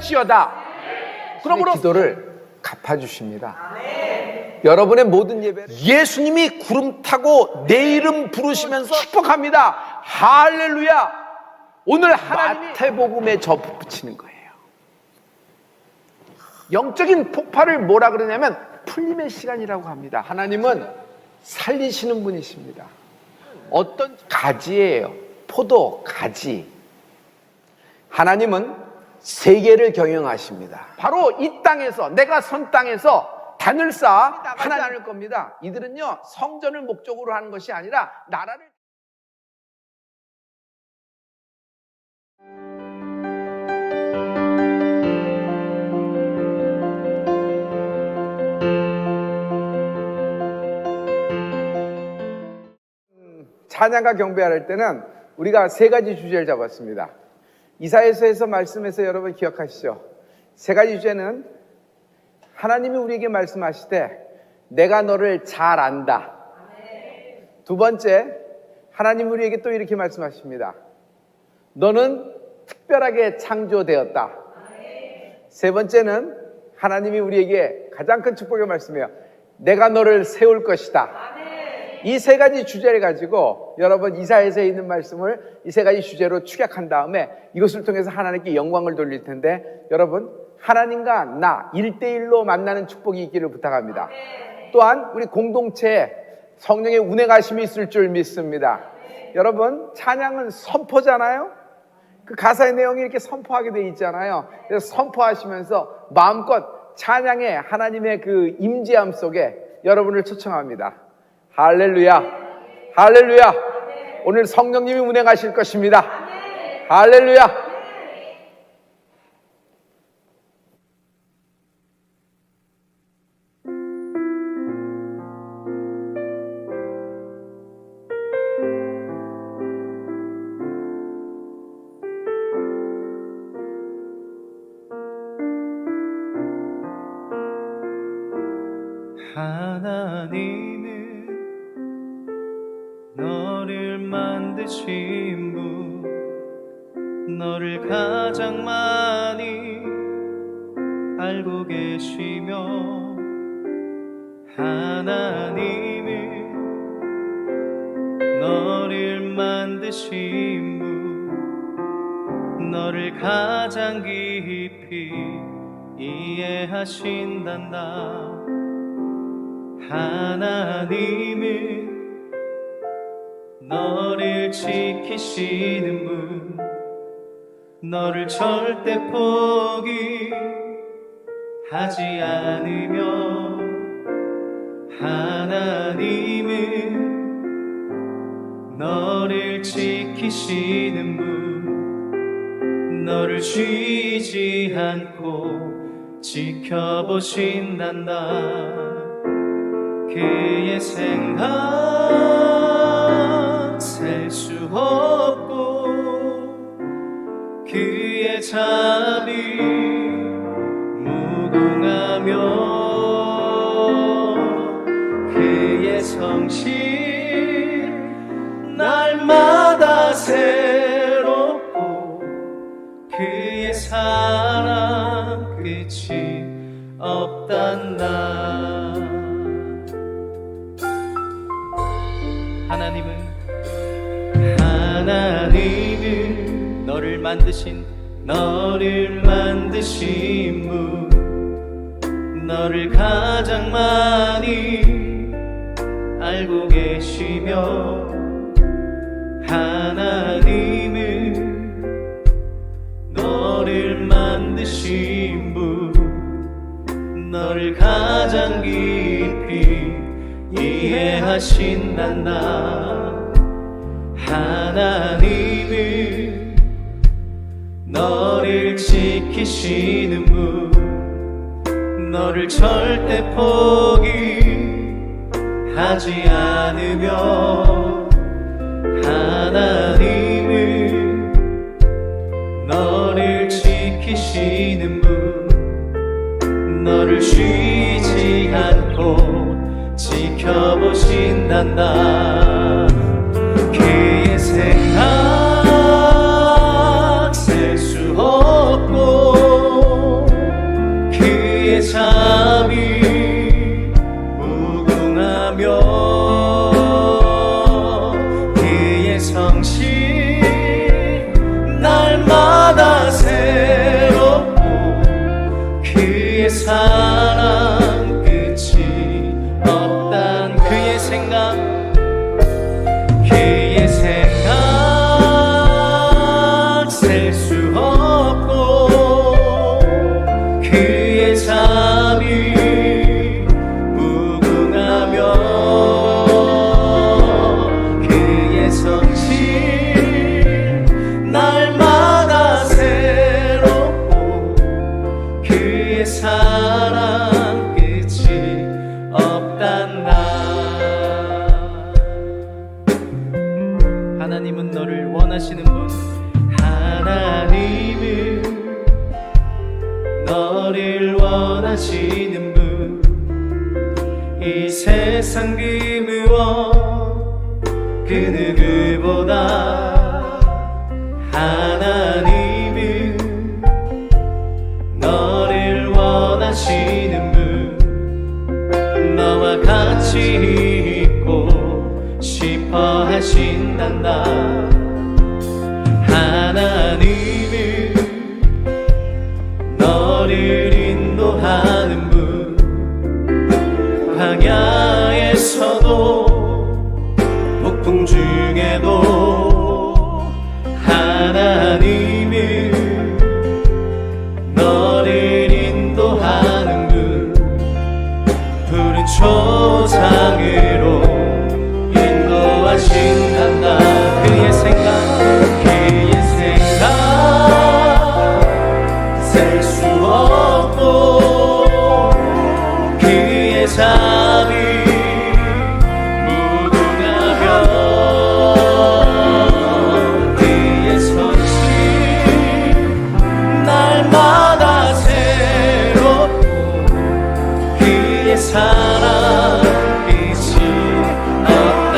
할지어다. 그러므로 기도를 갚아주십니다. 여러분의 모든 예배를 예수님이 구름 타고 내 이름 부르시면서 축복합니다. 할렐루야. 오늘 하나님이 마태복음에 접붙이는 거예요. 영적인 폭발을 뭐라 그러냐면 풀림의 시간이라고 합니다. 하나님은 살리시는 분이십니다. 어떤 가지예요. 포도 가지. 하나님은 세계를 경영하십니다. 바로 이 땅에서, 내가 선 땅에서 단을 쌓아 하나님 않을 겁니다. 이들은요, 성전을 목적으로 하는 것이 아니라 나라를. 찬양과 경배할 때는 우리가 세 가지 주제를 잡았습니다. 이사야서에서 말씀해서 여러분 기억하시죠? 세 가지 주제는 하나님이 우리에게 말씀하시되 내가 너를 잘 안다. 두 번째, 하나님 우리에게 또 이렇게 말씀하십니다. 너는 특별하게 창조되었다. 세 번째는 하나님이 우리에게 가장 큰 축복의 말씀이에요. 내가 너를 세울 것이다. 이 세 가지 주제를 가지고 여러분 이사야서에 있는 말씀을 이 세 가지 주제로 축약한 다음에 이것을 통해서 하나님께 영광을 돌릴 텐데, 여러분 하나님과 나 1대1로 만나는 축복이 있기를 부탁합니다. 또한 우리 공동체에 성령의 운행하심이 있을 줄 믿습니다. 여러분 찬양은 선포잖아요. 그 가사의 내용이 이렇게 선포하게 돼 있잖아요. 그래서 선포하시면서 마음껏 찬양의 하나님의 그 임재함 속에 여러분을 초청합니다. 할렐루야, 할렐루야. 오늘 성령님이 운행하실 것입니다. 할렐루야. 하나님은 너를 만드신 분, 너를 가장 많이 알고 계시며, 하나님은 너를 만드신 분, 너를 가장 깊이 이해하신단다. 하나님은 너를 지키시는 분, 너를 절대 포기하지 않으며, 하나님은 너를 지키시는 분, 너를 쉬지 않고 지켜보신단다. 그의 생각 셀 수 없고, 그의 자비 무궁하며, 그의 성실 날마다 새롭고, 그의 사랑 끝이 없단다. 하나님은 너를 만드신 분, 너를 가장 많이 알고 계시며, 하나님은 너를 만드신 분, 너를 가장 깊이 이해하신단다. 하나님은 너를 지키시는 분, 너를 절대 포기하지 않으며, 하나님은 너를 지키시는 분, 너를 쉬지 않고 지켜보신단다. 그의 생각 셀 수 없고, 자비 무궁하며 그의 성실 날마다 새롭고 그의 사랑 끝이 없단 그의 생각 셀 수 없고 그의 자비 무궁하며 그의 성실 날마다 새롭고 그의 사랑 끝이 없단다. 하나님은 너를 원하시는 분, 하나님은 너를 원하시는 분, 이 세상 그 무엇 그 누구보다 하나님은 너를 원하시는 분, 너와 같이 있고 싶어 하신단다. 하나님은 너를 인도하는 분, 광야에서도 폭풍 중에도 하나님은 너를 인도하는 분, 푸른 초장으로 인도하신단다. 그의 생각 셀 수 없고 그의 자비 무궁하며 그의 성실 날마다 새롭고 그의 사랑 끝이 없다.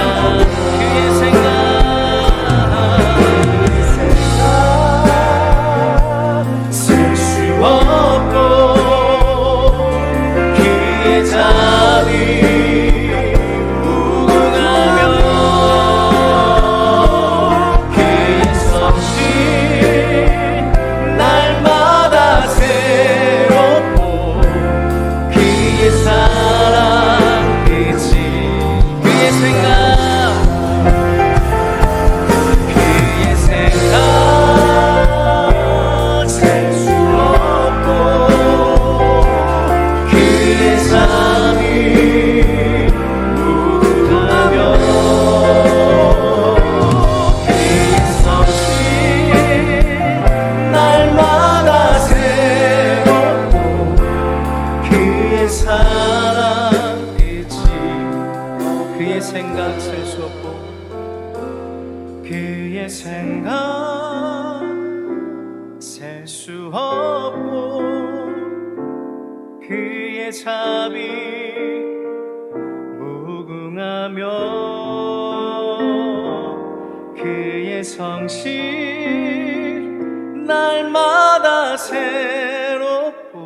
그의 생각 자비 무궁하며 그의 성실 날마다 새롭고 그의 사랑 끝이 그의 생각 셀 수 없고 그의 자비 무궁하며 그의 성실 날마다 새롭고 그의 사랑 끝이 그의 생각 셀 수 없고 그의 생각 셀 수 없고 그의 자비 무궁하며 그의 성실 날마다 새롭고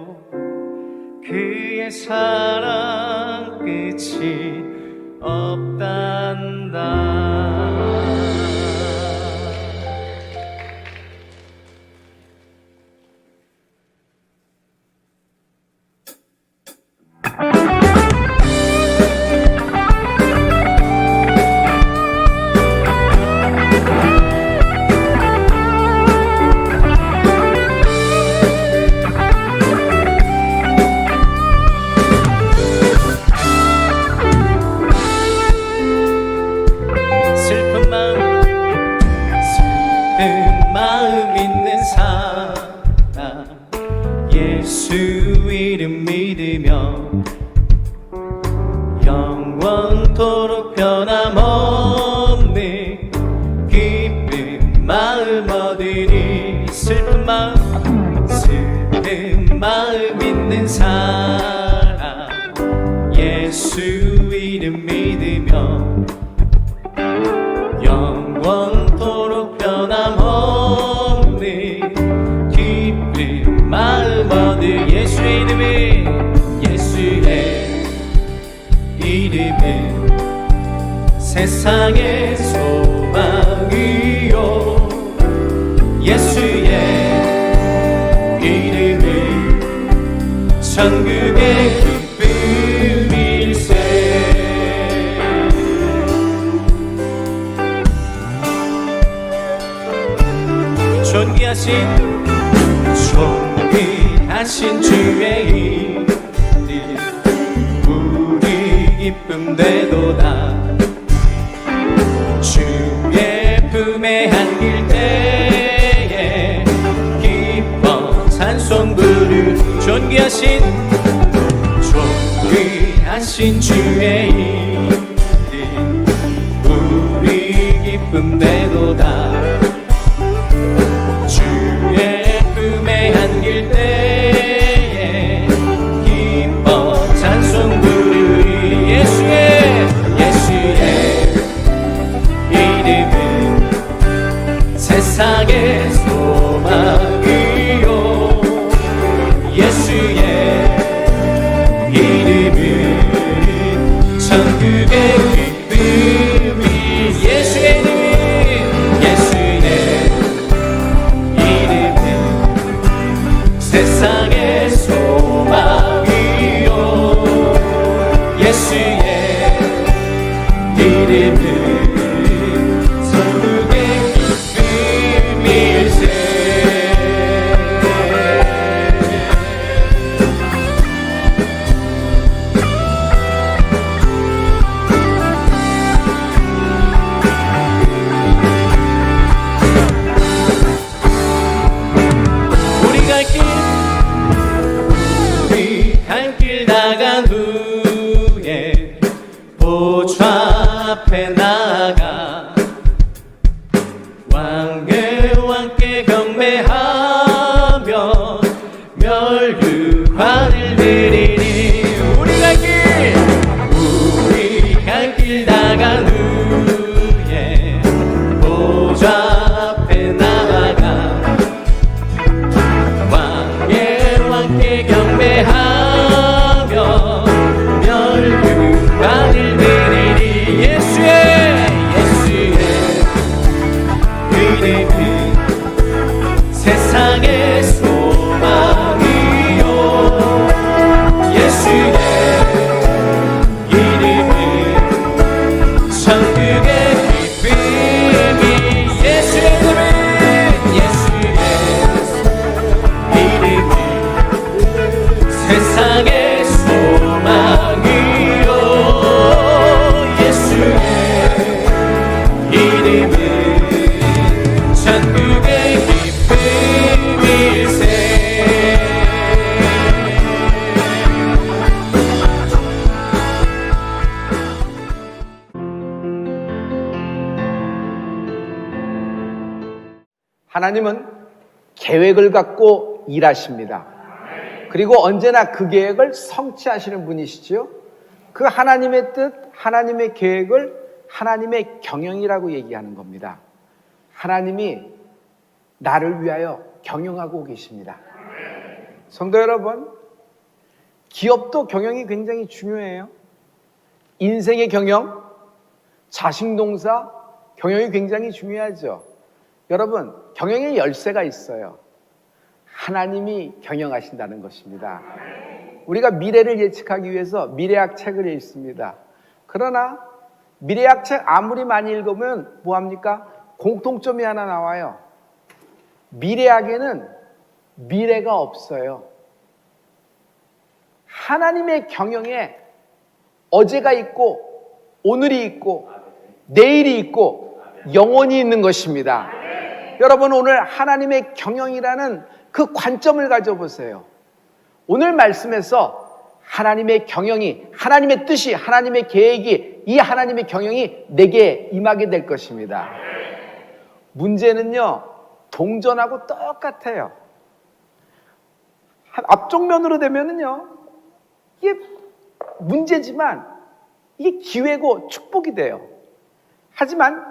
그의 사랑 끝이 없단다. 마음 있는 사람 예수 이름 믿으며 영원토록 변함없는 기쁜 마음 얻으리. 슬픈 마음 있는 사람 예수 이름 믿으며 영원토록 변함없는 기쁜 마음 얻을 예수 이름이 예수 세상의 소망이요 예수의 이름은 천국의 기쁨일세. 존귀하신 주의 이름 우리 기쁨 되도다. 주의 품에 안길 때에 기뻐 찬송 부르. 존귀하신 주의 이름 우리 기쁨 되도다. 주의 품에 안길 때에 기뻐 찬송 부르리. 예수의 이름은 세상의 소망이요 예수의 이름은 천국의 기쁨이. 예수의 이름은 세상의 소망이요 예수의 이름은 천국의 기쁨일세. 갈 길 나간 후에 보좌 앞에 나가 왕께 경배하며 멸류관을 드리니. 우리 갈 길 나간 후에 보좌 앞에 나가 왕께 경배하며 멸류관을 드리니. 예수의 이름은 세상의 소망이요 예수의 이름은 천국의 기쁨이. 예수의 이름은 세상의 소망이요 예수의 이름은 천국의 기쁨일세. 하나님은 계획을 갖고 일하십니다. 그리고 언제나 그 계획을 성취하시는 분이시지요. 그 하나님의 뜻, 하나님의 계획을 하나님의 경영이라고 얘기하는 겁니다. 하나님이 나를 위하여 경영하고 계십니다. 성도 여러분, 기업도 경영이 굉장히 중요해요. 인생의 경영, 자식농사 경영이 굉장히 중요하죠. 여러분, 경영의 열쇠가 있어요. 하나님이 경영하신다는 것입니다. 우리가 미래를 예측하기 위해서 미래학 책을 읽습니다. 그러나 미래학 책 아무리 많이 읽으면 뭐합니까? 공통점이 하나 나와요. 미래학에는 미래가 없어요. 하나님의 경영에 어제가 있고 오늘이 있고 내일이 있고 영원히 있는 것입니다. 여러분, 오늘 하나님의 경영이라는 그 관점을 가져보세요. 오늘 말씀에서 하나님의 경영이, 하나님의 뜻이, 하나님의 계획이, 이 하나님의 경영이 내게 임하게 될 것입니다. 문제는요, 동전하고 똑같아요. 앞쪽 면으로 되면은요, 이게 문제지만 이게 기회고 축복이 돼요. 하지만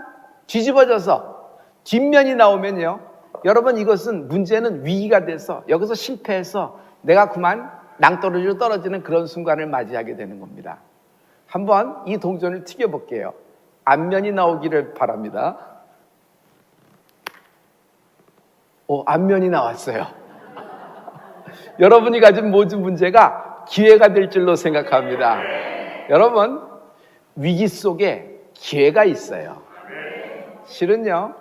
뒤집어져서 뒷면이 나오면요, 여러분, 이것은 문제는 위기가 돼서 여기서 실패해서 내가 그만 낭떠러지로 떨어지는 그런 순간을 맞이하게 되는 겁니다. 한번 이 동전을 튀겨볼게요. 안면이 나오기를 바랍니다. 안면이 나왔어요. 여러분이 가진 모든 문제가 기회가 될 줄로 생각합니다. 여러분, 위기 속에 기회가 있어요. 실은요,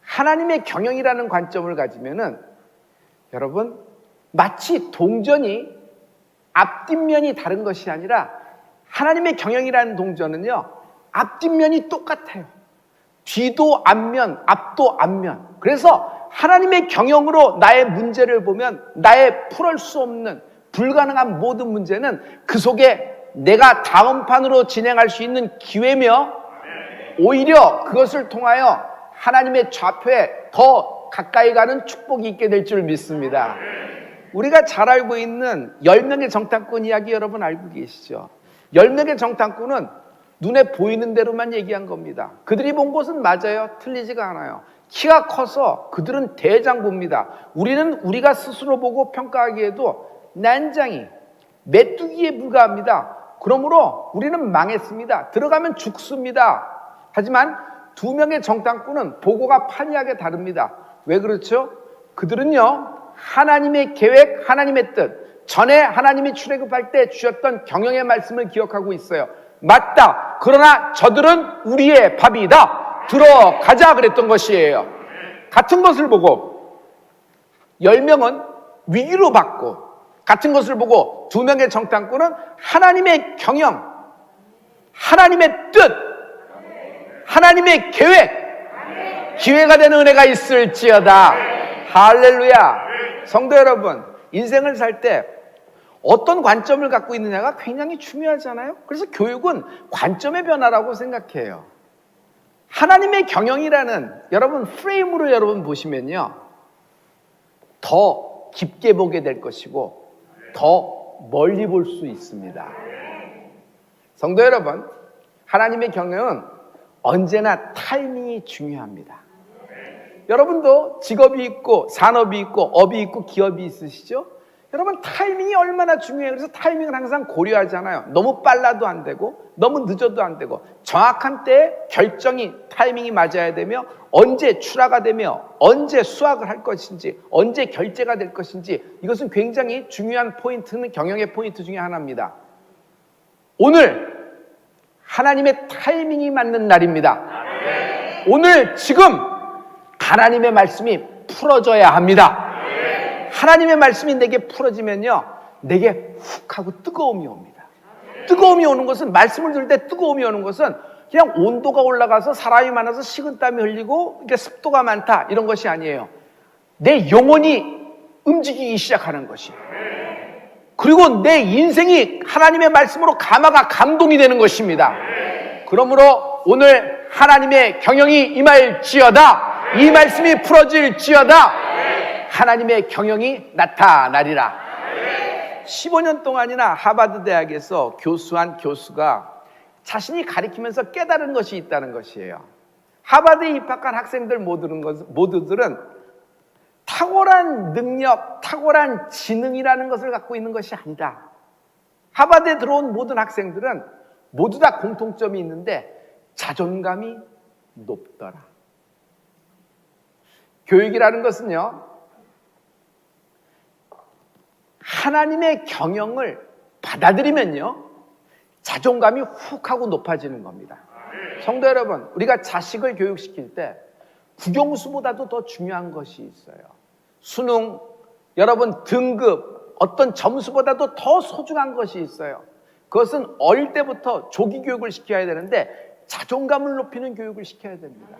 하나님의 경영이라는 관점을 가지면은 여러분, 마치 동전이 앞뒷면이 다른 것이 아니라 하나님의 경영이라는 동전은요, 앞뒷면이 똑같아요. 뒤도 앞면, 앞도 앞면. 그래서 하나님의 경영으로 나의 문제를 보면 나의 풀을 수 없는 불가능한 모든 문제는 그 속에 내가 다음 판으로 진행할 수 있는 기회며 오히려 그것을 통하여 하나님의 좌표에 더 가까이 가는 축복이 있게 될 줄 믿습니다. 우리가 잘 알고 있는 10명의 정탐꾼 이야기 여러분 알고 계시죠? 10명의 정탐꾼은 눈에 보이는 대로만 얘기한 겁니다. 그들이 본 곳은 맞아요. 틀리지가 않아요. 키가 커서 그들은 대장부입니다. 우리는 우리가 스스로 보고 평가하기에도 난장이 메뚜기에 불과합니다. 그러므로 우리는 망했습니다. 들어가면 죽습니다. 하지만 2명의 정탐꾼은 보고가 판이하게 다릅니다. 왜 그렇죠? 그들은요, 하나님의 계획, 하나님의 뜻, 전에 하나님이 출애굽할 때 주셨던 경영의 말씀을 기억하고 있어요. 맞다. 그러나 저들은 우리의 밥이다. 들어가자 그랬던 것이에요. 같은 것을 보고 10명은 위기로 받고, 같은 것을 보고 2명의 정탐꾼은 하나님의 경영, 하나님의 뜻, 하나님의 계획, 기회가 되는 은혜가 있을지어다. 할렐루야. 성도 여러분, 인생을 살 때 어떤 관점을 갖고 있느냐가 굉장히 중요하잖아요. 그래서 교육은 관점의 변화라고 생각해요. 하나님의 경영이라는 여러분 프레임으로 여러분 보시면요, 더 깊게 보게 될 것이고 더 멀리 볼 수 있습니다. 성도 여러분, 하나님의 경영은 언제나 타이밍이 중요합니다. 여러분도 직업이 있고 산업이 있고 업이 있고 기업이 있으시죠? 여러분, 타이밍이 얼마나 중요해요. 그래서 타이밍을 항상 고려하잖아요. 너무 빨라도 안 되고 너무 늦어도 안 되고 정확한 때에 결정이 타이밍이 맞아야 되며 언제 출하가 되며 언제 수확을 할 것인지 언제 결제가 될 것인지, 이것은 굉장히 중요한 포인트는 경영의 포인트 중에 하나입니다. 오늘 하나님의 타이밍이 맞는 날입니다. 오늘 지금 하나님의 말씀이 풀어져야 합니다. 하나님의 말씀이 내게 풀어지면요, 내게 훅 하고 뜨거움이 옵니다. 뜨거움이 오는 것은, 말씀을 들을 때 뜨거움이 오는 것은 그냥 온도가 올라가서 사람이 많아서 식은땀이 흘리고 이게 습도가 많다 이런 것이 아니에요. 내 영혼이 움직이기 시작하는 것이, 그리고 내 인생이 하나님의 말씀으로 감화가 감동이 되는 것입니다. 그러므로 오늘 하나님의 경영이 임할지어다. 이 말씀이 풀어질지어다. 하나님의 경영이 나타나리라. 15년 동안이나 하버드 대학에서 교수한 교수가 자신이 가르치면서 깨달은 것이 있다는 것이에요. 하버드에 입학한 학생들 모두들은 탁월한 능력, 탁월한 지능이라는 것을 갖고 있는 것이 아니다. 하버드에 들어온 모든 학생들은 모두 다 공통점이 있는데 자존감이 높더라. 교육이라는 것은요, 하나님의 경영을 받아들이면요, 자존감이 훅 하고 높아지는 겁니다. 성도 여러분, 우리가 자식을 교육시킬 때 국영수보다도 더 중요한 것이 있어요. 수능, 여러분 등급, 어떤 점수보다도 더 소중한 것이 있어요. 그것은 어릴 때부터 조기 교육을 시켜야 되는데 자존감을 높이는 교육을 시켜야 됩니다.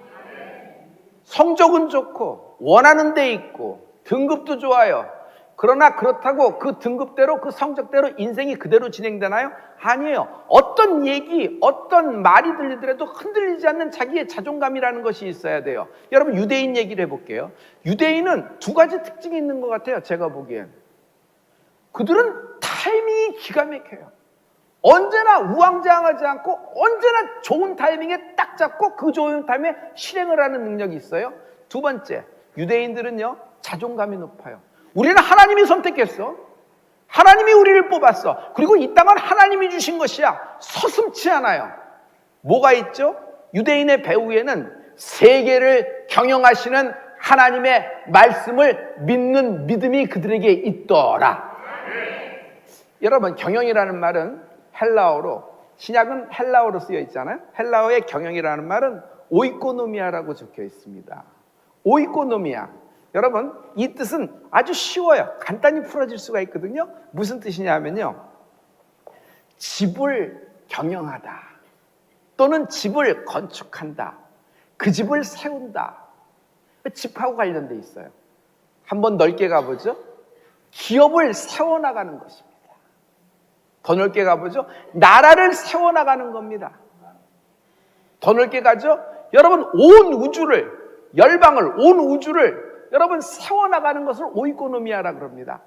성적은 좋고 원하는 데 있고 등급도 좋아요. 그러나 그렇다고 그 등급대로 그 성적대로 인생이 그대로 진행되나요? 아니에요. 어떤 얘기, 어떤 말이 들리더라도 흔들리지 않는 자기의 자존감이라는 것이 있어야 돼요. 여러분, 유대인 얘기를 해볼게요. 유대인은 두 가지 특징이 있는 것 같아요. 제가 보기엔. 그들은 타이밍이 기가 막혀요. 언제나 우왕좌왕하지 않고 언제나 좋은 타이밍에 딱 잡고 그 좋은 타이밍에 실행을 하는 능력이 있어요. 두 번째, 유대인들은요, 자존감이 높아요. 우리는 하나님이 선택했어. 하나님이 우리를 뽑았어. 그리고 이 땅은 하나님이 주신 것이야. 서슴지 않아요. 뭐가 있죠? 유대인의 배후에는 세계를 경영하시는 하나님의 말씀을 믿는 믿음이 그들에게 있더라. 여러분, 경영이라는 말은 헬라어로, 신약은 헬라어로 쓰여 있잖아요. 헬라어의 경영이라는 말은 오이코노미아라고 적혀 있습니다. 오이코노미아. 여러분, 이 뜻은 아주 쉬워요. 간단히 풀어질 수가 있거든요. 무슨 뜻이냐면요, 집을 경영하다, 또는 집을 건축한다, 그 집을 세운다. 집하고 관련돼 있어요. 한번 넓게 가보죠. 기업을 세워나가는 것입니다. 더 넓게 가보죠. 나라를 세워나가는 겁니다. 더 넓게 가죠. 여러분, 온 우주를, 열방을, 온 우주를 여러분 세워나가는 것을 오이코노미아라 그럽니다.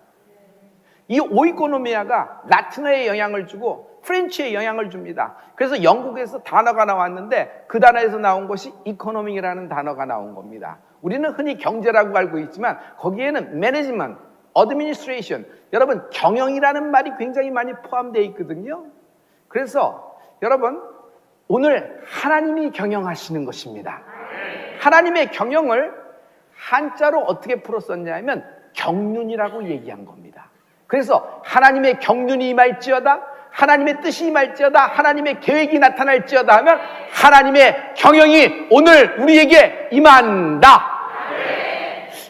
이 오이코노미아가 라틴어에 영향을 주고 프렌치에 영향을 줍니다. 그래서 영국에서 단어가 나왔는데 그 단어에서 나온 것이 이코노믹이라는 단어가 나온 겁니다. 우리는 흔히 경제라고 알고 있지만 거기에는 매니지먼트, 어드미니스트레이션, 여러분 경영이라는 말이 굉장히 많이 포함되어 있거든요. 그래서 여러분, 오늘 하나님이 경영하시는 것입니다. 하나님의 경영을 한자로 어떻게 풀었었냐면 경륜이라고 얘기한 겁니다. 그래서 하나님의 경륜이 임할지어다, 하나님의 뜻이 임할지어다, 하나님의 계획이 나타날지어다 하면 하나님의 경영이 오늘 우리에게 임한다.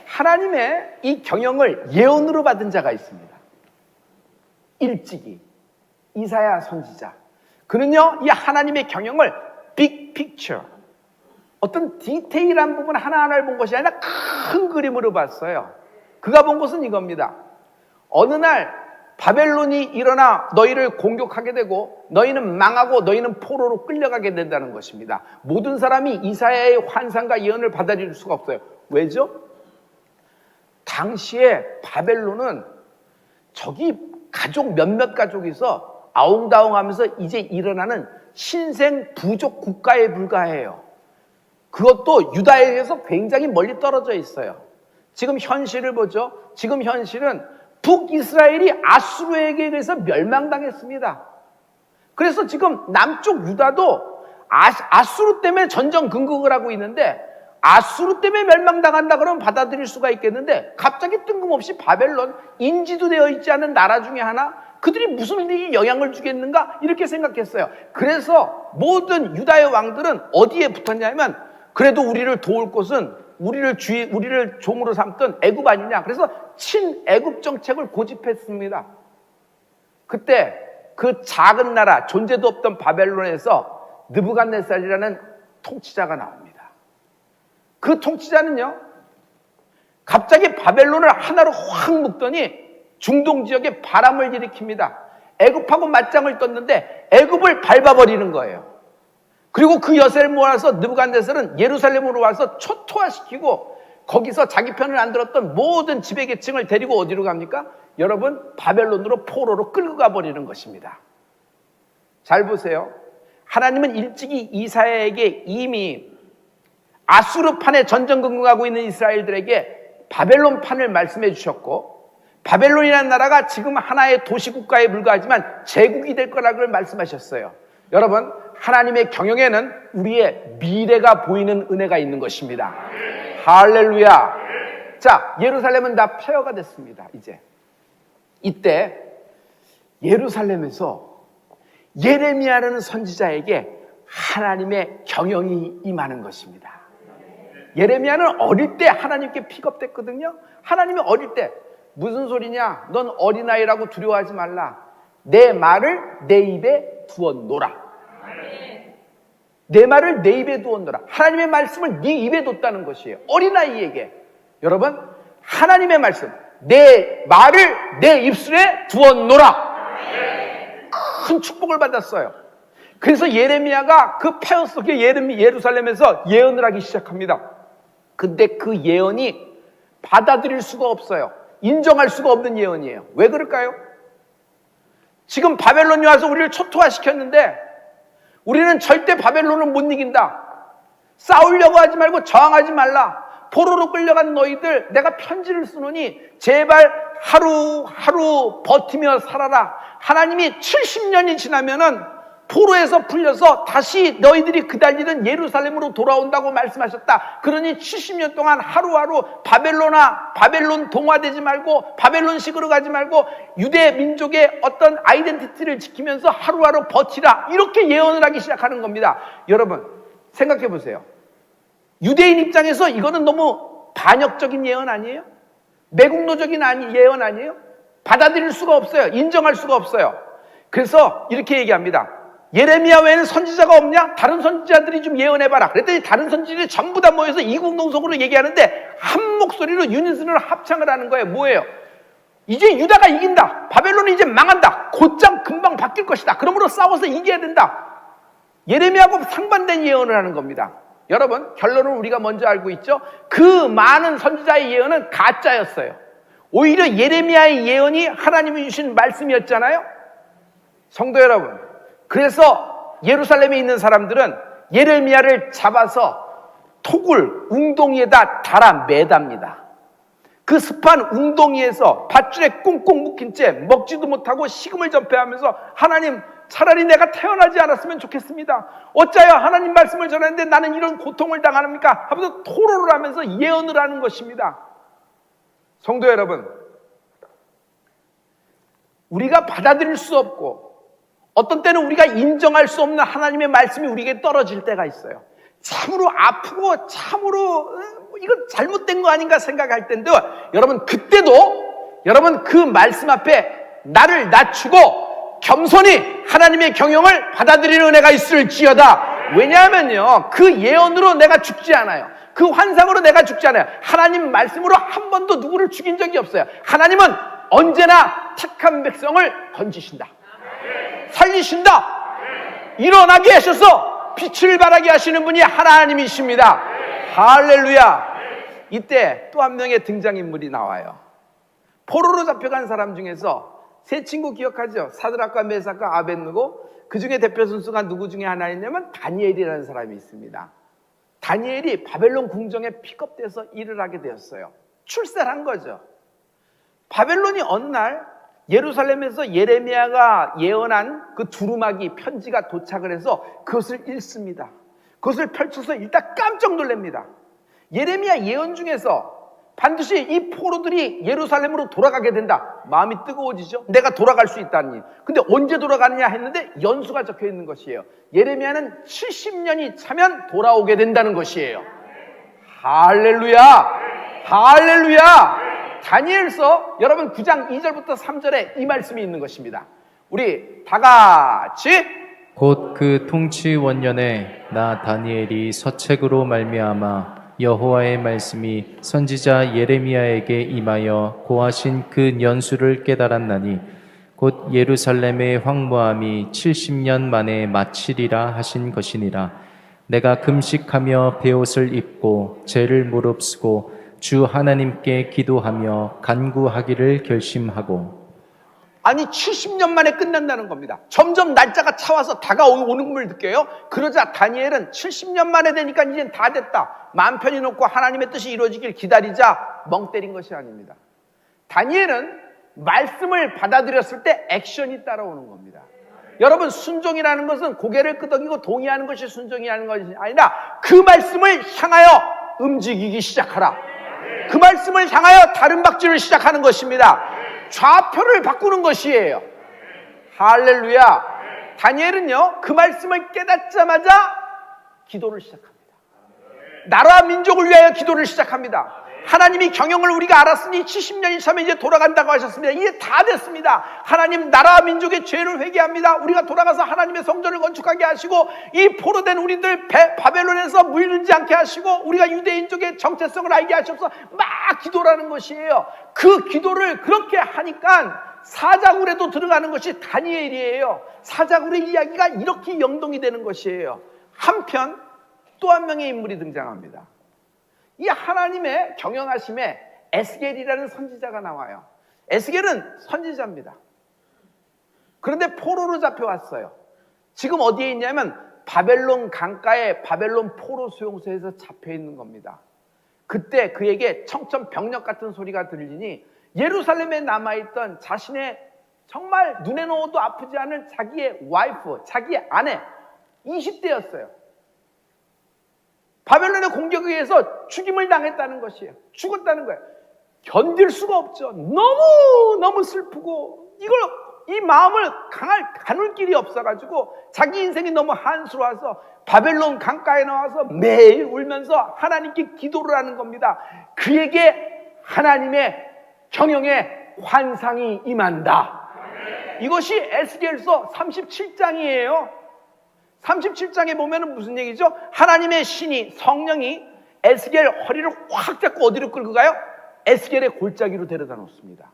하나님의 이 경영을 예언으로 받은 자가 있습니다. 일찍이 이사야 선지자. 그는요, 이 하나님의 경영을 빅 픽처, 어떤 디테일한 부분 하나하나를 본 것이 아니라 큰 그림으로 봤어요. 그가 본 것은 이겁니다. 어느 날 바벨론이 일어나 너희를 공격하게 되고 너희는 망하고 너희는 포로로 끌려가게 된다는 것입니다. 모든 사람이 이사야의 환상과 예언을 받아들일 수가 없어요. 왜죠? 당시에 바벨론은 저기 가족 몇몇 가족이서 아웅다웅하면서 이제 일어나는 신생 부족 국가에 불과해요. 그것도 유다에서 굉장히 멀리 떨어져 있어요. 지금 현실을 보죠. 지금 현실은 북이스라엘이 아수르에게 의해서 멸망당했습니다. 그래서 지금 남쪽 유다도 아수르 때문에 전전긍긍을 하고 있는데, 아수르 때문에 멸망당한다 그러면 받아들일 수가 있겠는데 갑자기 뜬금없이 바벨론, 인지도 되어 있지 않은 나라 중에 하나, 그들이 무슨 일이 영향을 주겠는가 이렇게 생각했어요. 그래서 모든 유다의 왕들은 어디에 붙었냐면, 그래도 우리를 도울 곳은 우리를 종으로 삼던 애굽 아니냐. 그래서 친애굽 정책을 고집했습니다. 그때 그 작은 나라, 존재도 없던 바벨론에서 느부갓네살이라는 통치자가 나옵니다. 그 통치자는요, 갑자기 바벨론을 하나로 확 묶더니 중동 지역에 바람을 일으킵니다. 애굽하고 맞짱을 떴는데 애굽을 밟아버리는 거예요. 그리고 그 여세를 모아서 느부갓네살은 예루살렘으로 와서 초토화시키고 거기서 자기 편을 안 들었던 모든 지배계층을 데리고 어디로 갑니까? 여러분, 바벨론으로 포로로 끌고 가버리는 것입니다. 잘 보세요. 하나님은 일찍이 이사야에게 이미 아수르판에 전전긍긍하고 있는 이스라엘들에게 바벨론판을 말씀해 주셨고, 바벨론이라는 나라가 지금 하나의 도시국가에 불과하지만 제국이 될 거라고 말씀하셨어요. 여러분, 하나님의 경영에는 우리의 미래가 보이는 은혜가 있는 것입니다. 할렐루야. 자, 예루살렘은 다 폐허가 됐습니다. 이때 예루살렘에서 예레미야라는 선지자에게 하나님의 경영이 임하는 것입니다. 예레미야는 어릴 때 하나님께 픽업됐거든요. 하나님이 어릴 때 무슨 소리냐, 넌 어린아이라고 두려워하지 말라, 내 말을 내 입에 두었노라. 내 말을 내 입에 두었노라. 하나님의 말씀을 네 입에 뒀다는 것이에요. 어린아이에게. 여러분, 하나님의 말씀, 내 말을 내 입술에 두었노라. 큰 축복을 받았어요. 그래서 예레미야가 그 폐허 속에 예루살렘에서 예언을 하기 시작합니다. 근데 그 예언이 받아들일 수가 없어요. 인정할 수가 없는 예언이에요. 왜 그럴까요? 지금 바벨론이 와서 우리를 초토화시켰는데 우리는 절대 바벨론을 못 이긴다. 싸우려고 하지 말고 저항하지 말라. 포로로 끌려간 너희들, 내가 편지를 쓰노니 제발 하루하루 버티며 살아라. 하나님이 70년이 지나면은 포로에서 풀려서 다시 너희들이 그달리는 예루살렘으로 돌아온다고 말씀하셨다. 그러니 70년 동안 하루하루 바벨론 동화되지 말고 바벨론식으로 가지 말고 유대 민족의 어떤 아이덴티티를 지키면서 하루하루 버티라. 이렇게 예언을 하기 시작하는 겁니다. 여러분 생각해 보세요. 유대인 입장에서 이거는 너무 반역적인 예언 아니에요? 매국노적인 예언 아니에요? 받아들일 수가 없어요. 인정할 수가 없어요. 그래서 이렇게 얘기합니다. 예레미야 외에는 선지자가 없냐? 다른 선지자들이 좀 예언해봐라. 그랬더니 다른 선지자들이 전부 다 모여서 이국농성으로 얘기하는데 한 목소리로 유닛으로 합창을 하는 거예요. 뭐예요? 이제 유다가 이긴다. 바벨론이 이제 망한다. 곧장 금방 바뀔 것이다. 그러므로 싸워서 이겨야 된다. 예레미야하고 상반된 예언을 하는 겁니다. 여러분 결론은 우리가 먼저 알고 있죠. 그 많은 선지자의 예언은 가짜였어요. 오히려 예레미야의 예언이 하나님이 주신 말씀이었잖아요. 성도 여러분, 그래서 예루살렘에 있는 사람들은 예레미야를 잡아서 톡을 웅덩이에다 달아 매답니다. 그 습한 웅덩이에서 밧줄에 꽁꽁 묶인 채 먹지도 못하고 식음을 전폐하면서 하나님 차라리 내가 태어나지 않았으면 좋겠습니다. 어찌하여 하나님 말씀을 전하는데 나는 이런 고통을 당합니까? 하면서 토로를 하면서 예언을 하는 것입니다. 성도 여러분, 우리가 받아들일 수 없고 어떤 때는 우리가 인정할 수 없는 하나님의 말씀이 우리에게 떨어질 때가 있어요. 참으로 아프고 참으로 이건 잘못된 거 아닌가 생각할 텐데 여러분 그때도 여러분 그 말씀 앞에 나를 낮추고 겸손히 하나님의 경영을 받아들이는 은혜가 있을지어다. 왜냐하면요 그 예언으로 내가 죽지 않아요. 그 환상으로 내가 죽지 않아요. 하나님 말씀으로 한 번도 누구를 죽인 적이 없어요. 하나님은 언제나 택한 백성을 건지신다. 살리신다. 일어나게 하셔서 빛을 발하게 하시는 분이 하나님이십니다. 할렐루야. 이때 또 한 명의 등장인물이 나와요. 포로로 잡혀간 사람 중에서 세 친구 기억하죠? 사드락과 메삭과 아벳느고. 그 중에 대표 선수가 누구 중에 하나였냐면 다니엘이라는 사람이 있습니다. 다니엘이 바벨론 궁정에 픽업돼서 일을 하게 되었어요. 출세를 한 거죠. 바벨론이 어느 날 예루살렘에서 예레미야가 예언한 그 두루마기 편지가 도착을 해서 그것을 읽습니다. 그것을 펼쳐서 읽다 깜짝 놀랍니다. 예레미야 예언 중에서 반드시 이 포로들이 예루살렘으로 돌아가게 된다. 마음이 뜨거워지죠. 내가 돌아갈 수 있다니. 근데 언제 돌아가느냐 했는데 연수가 적혀 있는 것이에요. 예레미야는 70년이 차면 돌아오게 된다는 것이에요. 할렐루야. 할렐루야. 다니엘서 여러분 9장 2절부터 3절에 이 말씀이 있는 것입니다. 우리 다 같이 곧 그 통치 원년에 나 다니엘이 서책으로 말미암아 여호와의 말씀이 선지자 예레미야에게 임하여 고하신 그 연수를 깨달았나니 곧 예루살렘의 황무함이 70년 만에 마치리라 하신 것이니라. 내가 금식하며 베옷을 입고 죄를 무릅쓰고 주 하나님께 기도하며 간구하기를 결심하고. 아니 70년 만에 끝난다는 겁니다. 점점 날짜가 차와서 다가오는 걸 느껴요. 그러자 다니엘은 70년 만에 되니까 이제 다 됐다. 마음 편히 놓고 하나님의 뜻이 이루어지길 기다리자 멍 때린 것이 아닙니다. 다니엘은 말씀을 받아들였을 때 액션이 따라오는 겁니다. 여러분 순종이라는 것은 고개를 끄덕이고 동의하는 것이 순종이라는 것이 아니라 그 말씀을 향하여 움직이기 시작하라. 그 말씀을 향하여 다른 박질을 시작하는 것입니다. 좌표를 바꾸는 것이에요. 할렐루야. 다니엘은요 그 말씀을 깨닫자마자 기도를 시작합니다. 나라와 민족을 위하여 기도를 시작합니다. 하나님이 경영을 우리가 알았으니 70년이 차면 이제 돌아간다고 하셨습니다. 이제 다 됐습니다. 하나님 나라와 민족의 죄를 회개합니다. 우리가 돌아가서 하나님의 성전을 건축하게 하시고 이 포로된 우리들 바벨론에서 물들지 않게 하시고 우리가 유대인족의 정체성을 알게 하셔서 막 기도라는 것이에요. 그 기도를 그렇게 하니까 사자굴에도 들어가는 것이 다니엘이에요. 사자굴의 이야기가 이렇게 영동이 되는 것이에요. 한편 또 한 명의 인물이 등장합니다. 이 하나님의 경영하심에 에스겔이라는 선지자가 나와요. 에스겔은 선지자입니다. 그런데 포로로 잡혀왔어요. 지금 어디에 있냐면 바벨론 강가에 바벨론 포로 수용소에서 잡혀있는 겁니다. 그때 그에게 청천벽력 같은 소리가 들리니 예루살렘에 남아있던 자신의 정말 눈에 넣어도 아프지 않은 자기의 와이프, 자기의 아내 20대였어요. 바벨론의 공격에 의해서 죽임을 당했다는 것이에요. 죽었다는 거예요. 견딜 수가 없죠. 너무 슬프고 이 마음을 가눌 길이 없어가지고 자기 인생이 너무 한스러워서 바벨론 강가에 나와서 매일 울면서 하나님께 기도를 하는 겁니다. 그에게 하나님의 경영의 환상이 임한다. 이것이 에스겔서 37장이에요. 37장에 보면은 무슨 얘기죠? 하나님의 신이, 성령이 에스겔 허리를 확 잡고 어디로 끌고 가요? 에스겔의 골짜기로 데려다 놓습니다.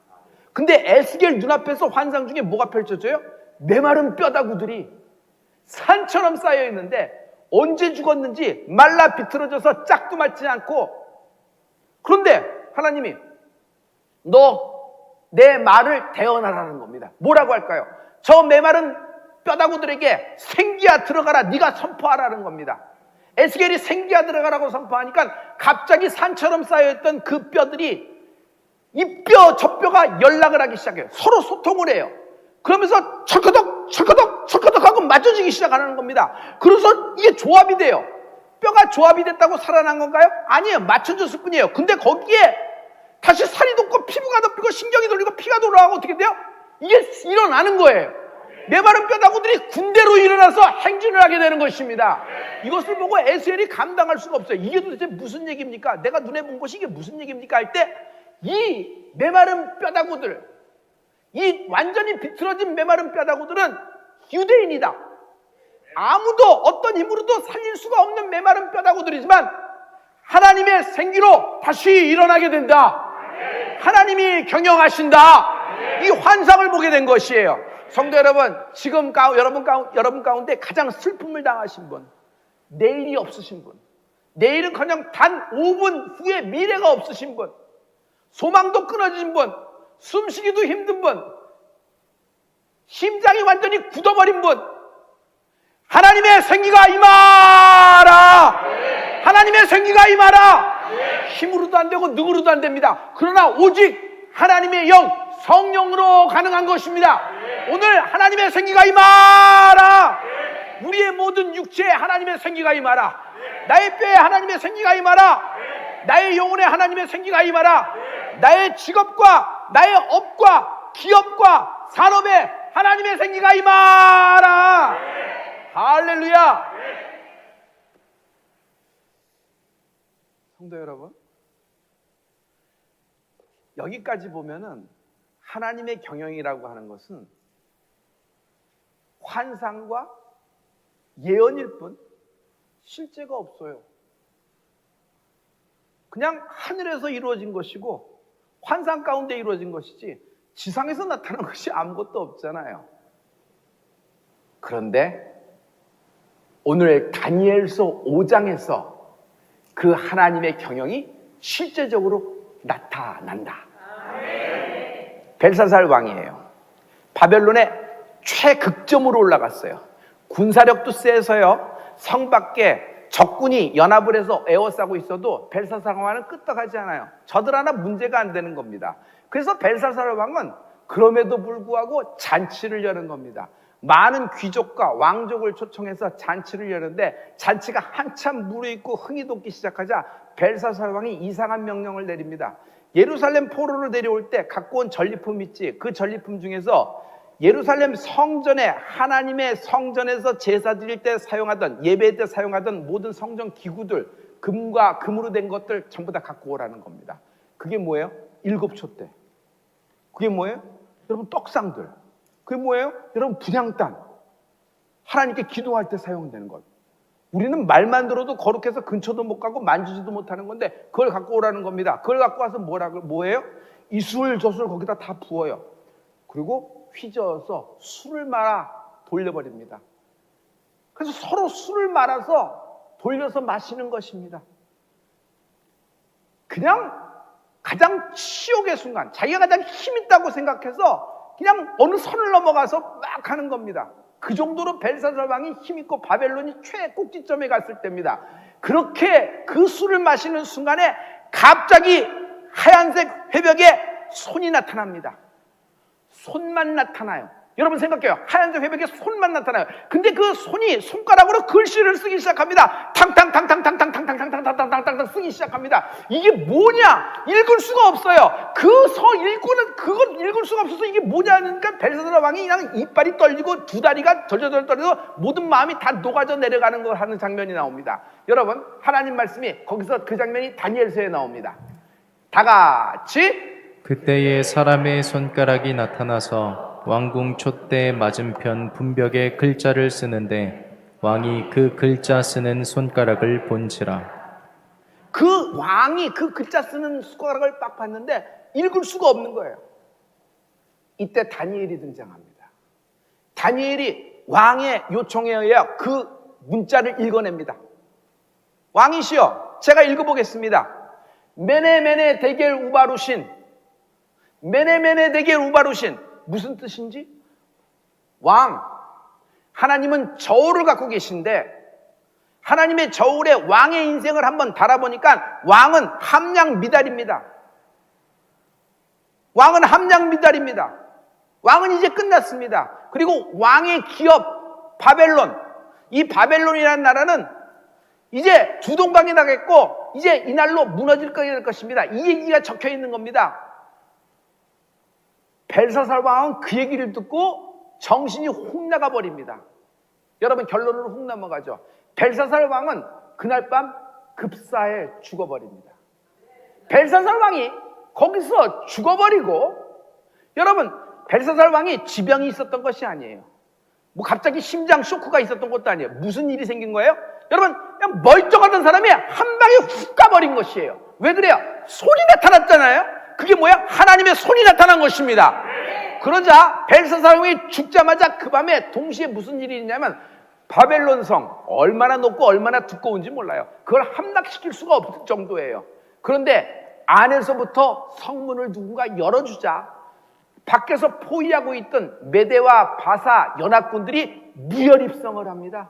근데 에스겔 눈앞에서 환상 중에 뭐가 펼쳐져요? 메마른 뼈다구들이 산처럼 쌓여 있는데 언제 죽었는지 말라 비틀어져서 짝도 맞지 않고, 그런데 하나님이 너 내 말을 대언하라는 겁니다. 뭐라고 할까요? 저 메마른 뼈다구들에게 생기야 들어가라, 네가 선포하라는 겁니다. 에스겔이 생기야 들어가라고 선포하니까 갑자기 산처럼 쌓여있던 그 뼈들이 이 뼈 저 뼈가 연락을 하기 시작해요. 서로 소통을 해요. 그러면서 철커덕 하고 맞춰지기 시작하는 겁니다. 그래서 이게 조합이 돼요. 뼈가 조합이 됐다고 살아난 건가요? 아니에요. 맞춰졌을 뿐이에요. 근데 거기에 다시 살이 돋고 피부가 덮이고 신경이 돌리고 피가 돌아가고 어떻게 돼요? 이게 일어나는 거예요. 메마른 뼈다구들이 군대로 일어나서 행진을 하게 되는 것입니다. 이것을 보고 에스겔이 감당할 수가 없어요. 이게 도대체 무슨 얘기입니까? 내가 눈에 본 것이 이게 무슨 얘기입니까? 할 때 이 메마른 뼈다구들, 이 완전히 비틀어진 메마른 뼈다구들은 유대인이다. 아무도 어떤 힘으로도 살릴 수가 없는 메마른 뼈다구들이지만 하나님의 생기로 다시 일어나게 된다. 하나님이 경영하신다. 이 환상을 보게 된 것이에요. 성도 여러분, 지금 여러분 가운데 가장 슬픔을 당하신 분, 내일이 없으신 분, 내일은커녕 단 5분 후에 미래가 없으신 분, 소망도 끊어진 분, 숨쉬기도 힘든 분, 심장이 완전히 굳어버린 분, 하나님의 생기가 임하라. 하나님의 생기가 임하라. 힘으로도 안 되고 누구로도 안 됩니다. 그러나 오직 하나님의 영, 성령으로 가능한 것입니다. 오늘 하나님의 생기가 임하라. 우리의 모든 육체에 하나님의 생기가 임하라. 나의 뼈에 하나님의 생기가 임하라. 나의 영혼에 하나님의 생기가 임하라. 나의 직업과 나의 업과 기업과 산업에 하나님의 생기가 임하라. 할렐루야. 성도 여러분, 여기까지 보면은 하나님의 경영이라고 하는 것은 환상과 예언일 뿐 실제가 없어요. 그냥 하늘에서 이루어진 것이고 환상 가운데 이루어진 것이지 지상에서 나타난 것이 아무것도 없잖아요. 그런데 오늘 다니엘서 5장에서 그 하나님의 경영이 실제적으로 나타난다. 벨사살 왕이에요. 바벨론의 최극점으로 올라갔어요. 군사력도 세서요. 성 밖에 적군이 연합을 해서 에워싸고 있어도 벨사살 왕은 끄떡하지 않아요. 저들 하나 문제가 안 되는 겁니다. 그래서 벨사살 왕은 그럼에도 불구하고 잔치를 여는 겁니다. 많은 귀족과 왕족을 초청해서 잔치를 여는데 잔치가 한참 무르익고 흥이 돋기 시작하자 벨사살 왕이 이상한 명령을 내립니다. 예루살렘 포로로 내려올 때 갖고 온 전리품 있지. 그 전리품 중에서 예루살렘 성전에, 하나님의 성전에서 제사 드릴 때 사용하던, 예배 때 사용하던 모든 성전 기구들, 금으로 된 것들 전부 다 갖고 오라는 겁니다. 그게 뭐예요? 일곱촛대. 그게 뭐예요? 여러분, 떡상들. 그게 뭐예요? 여러분, 분향단. 하나님께 기도할 때 사용되는 것. 우리는 말만 들어도 거룩해서 근처도 못 가고 만지지도 못하는 건데 그걸 갖고 오라는 겁니다. 그걸 갖고 와서 뭐예요? 이술저술 거기다 다 부어요. 그리고 휘저어서 술을 말아 돌려버립니다. 그래서 서로 술을 말아서 돌려서 마시는 것입니다. 그냥 가장 치욕의 순간, 자기가 가장 힘있다고 생각해서 그냥 어느 선을 넘어가서 막 하는 겁니다. 그 정도로 벨사살 왕이 힘있고 바벨론이 최꼭지점에 갔을 때입니다. 그렇게 그 술을 마시는 순간에 갑자기 하얀색 회벽에 손이 나타납니다. 손만 나타나요. 여러분 생각해요. 하얀색 회백에 손만 나타나요. 근데 그 손이 손가락으로 글씨를 쓰기 시작합니다. 탕탕탕탕탕탕탕탕탕탕탕탕탕탕 쓰기 시작합니다. 이게 뭐냐? 읽을 수가 없어요. 그걸 읽을 수가 없어서 이게 뭐냐니까 벨사살 왕이 그냥 이빨이 떨리고 두 다리가 덜덜덜 떨려서 모든 마음이 다 녹아져 내려가는 걸 하는 장면이 나옵니다. 여러분, 하나님 말씀이 거기서 그 장면이 다니엘서에 나옵니다. 다 같이. 그때에 사람의 손가락이 나타나서 왕궁 촛대 맞은편 분벽에 글자를 쓰는데 왕이 그 글자 쓰는 손가락을 본지라. 그 왕이 그 글자 쓰는 손가락을 딱 봤는데 읽을 수가 없는 거예요. 이때 다니엘이 등장합니다. 다니엘이 왕의 요청에 의하여 그 문자를 읽어냅니다. 왕이시여, 제가 읽어보겠습니다. 메네메네 데겔 우바루신, 메네메네 데겔 우바루신. 무슨 뜻인지? 왕, 하나님은 저울을 갖고 계신데 하나님의 저울에 왕의 인생을 한번 달아보니까 왕은 함량 미달입니다. 왕은 함량 미달입니다. 왕은 이제 끝났습니다. 그리고 왕의 기업 바벨론, 이 바벨론이라는 나라는 이제 두 동강이 나겠고 이제 이날로 무너질 것입니다. 이 얘기가 적혀 있는 겁니다. 벨사살 왕은 그 얘기를 듣고 정신이 혹 나가 버립니다. 여러분, 결론으로 혹 넘어가죠. 벨사살 왕은 그날 밤 급사에 죽어버립니다. 벨사살 왕이 거기서 죽어버리고, 여러분, 벨사살 왕이 지병이 있었던 것이 아니에요. 뭐 갑자기 심장 쇼크가 있었던 것도 아니에요. 무슨 일이 생긴 거예요? 여러분, 그냥 멀쩡하던 사람이 한 방에 훅 가버린 것이에요. 왜 그래요? 손이 나타났잖아요. 그게 뭐야? 하나님의 손이 나타난 것입니다. 그러자 벨사살 왕이 죽자마자 그 밤에 동시에 무슨 일이 있냐면 바벨론 성, 얼마나 높고 얼마나 두꺼운지 몰라요. 그걸 함락시킬 수가 없을 정도예요. 그런데 안에서부터 성문을 누군가 열어주자 밖에서 포위하고 있던 메대와 바사 연합군들이 무혈입성을 합니다.